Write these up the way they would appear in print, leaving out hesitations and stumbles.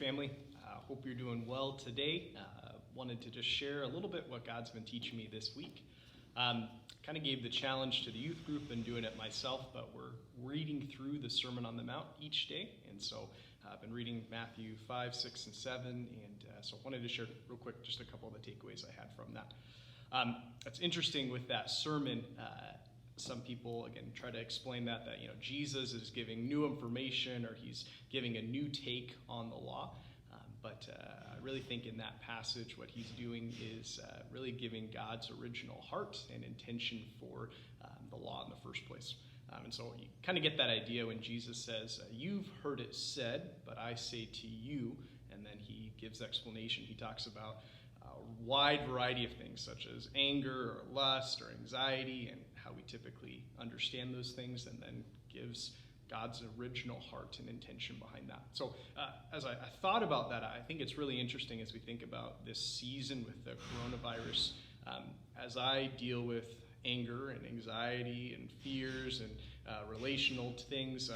family. Hope you're doing well today. Wanted to just share a little bit what God's been teaching me this week. Kind of gave the challenge to the youth group and doing it myself, but we're reading through the Sermon on the Mount each day. And so I've been reading Matthew 5, 6, and 7. And so I wanted to share real quick just a couple of the takeaways I had from that. It's interesting with that sermon. Some people, again, try to explain that Jesus is giving new information or he's giving a new take on the law. But I really think in that passage what he's doing is really giving God's original heart and intention for the law in the first place. And so you kind of get that idea when Jesus says, you've heard it said, but I say to you. And then he gives explanation. He talks about a wide variety of things such as anger or lust or anxiety and how we typically understand those things, and then gives God's original heart and intention behind that. So as I thought about that, I think it's really interesting as we think about this season with the coronavirus. As I deal with anger and anxiety and fears and relational things,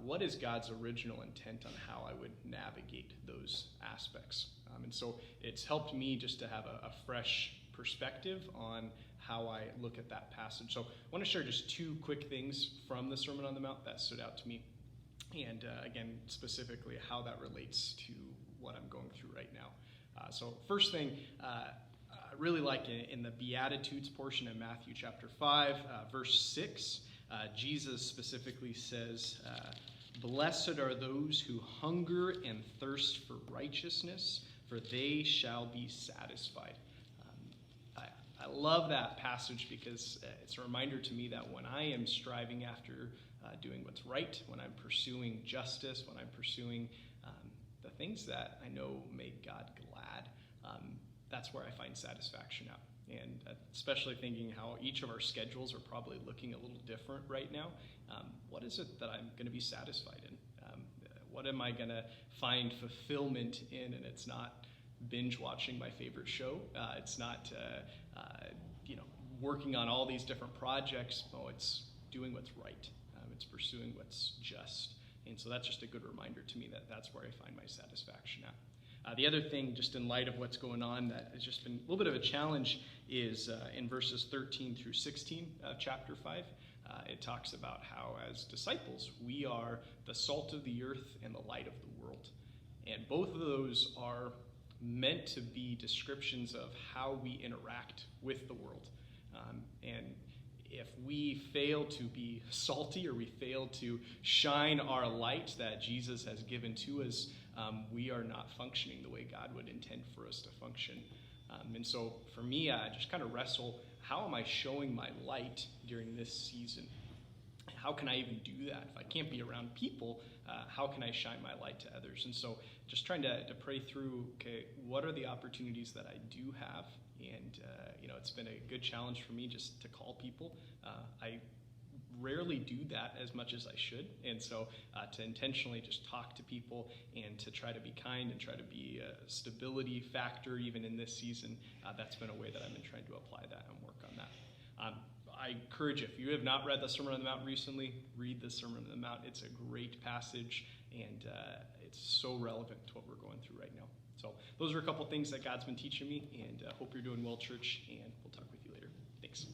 what is God's original intent on how I would navigate those aspects? And so it's helped me just to have a fresh perspective on how I look at that passage. So I want to share just two quick things from the Sermon on the Mount that stood out to me. And again, specifically how that relates to what I'm going through right now. So first thing, I really like in the Beatitudes portion of Matthew chapter 5, verse 6, Jesus specifically says, "Blessed are those who hunger and thirst for righteousness, for they shall be satisfied." I love that passage because it's a reminder to me that when I am striving after doing what's right, when I'm pursuing justice, when I'm pursuing the things that I know make God glad, that's where I find satisfaction at. And especially thinking how each of our schedules are probably looking a little different right now. What is it that I'm going to be satisfied in? What am I going to find fulfillment in? And it's not binge watching my favorite show. It's not working on all these different projects. Oh, it's doing what's right. It's pursuing what's just. And so that's just a good reminder to me that that's where I find my satisfaction at. The other thing, just in light of what's going on, that has just been a little bit of a challenge is in verses 13 through 16 of chapter 5. It talks about how as disciples, we are the salt of the earth and the light of the world. And both of those are meant to be descriptions of how we interact with the world. And if we fail to be salty or we fail to shine our light that Jesus has given to us, we are not functioning the way God would intend for us to function. And so for me, I just kind of wrestle, how am I showing my light during this season? How can I even do that? If I can't be around people, how can I shine my light to others? And so just trying to pray through, okay, what are the opportunities that I do have? And, it's been a good challenge for me just to call people. I rarely do that as much as I should. And so to intentionally just talk to people and to try to be kind and try to be a stability factor even in this season, that's been a way that I've been trying to apply that and work on that. I encourage you, if you have not read the Sermon on the Mount recently, read the Sermon on the Mount. It's a great passage, and it's so relevant to what we're going through right now. So those are a couple things that God's been teaching me, and hope you're doing well, church, and we'll talk with you later. Thanks.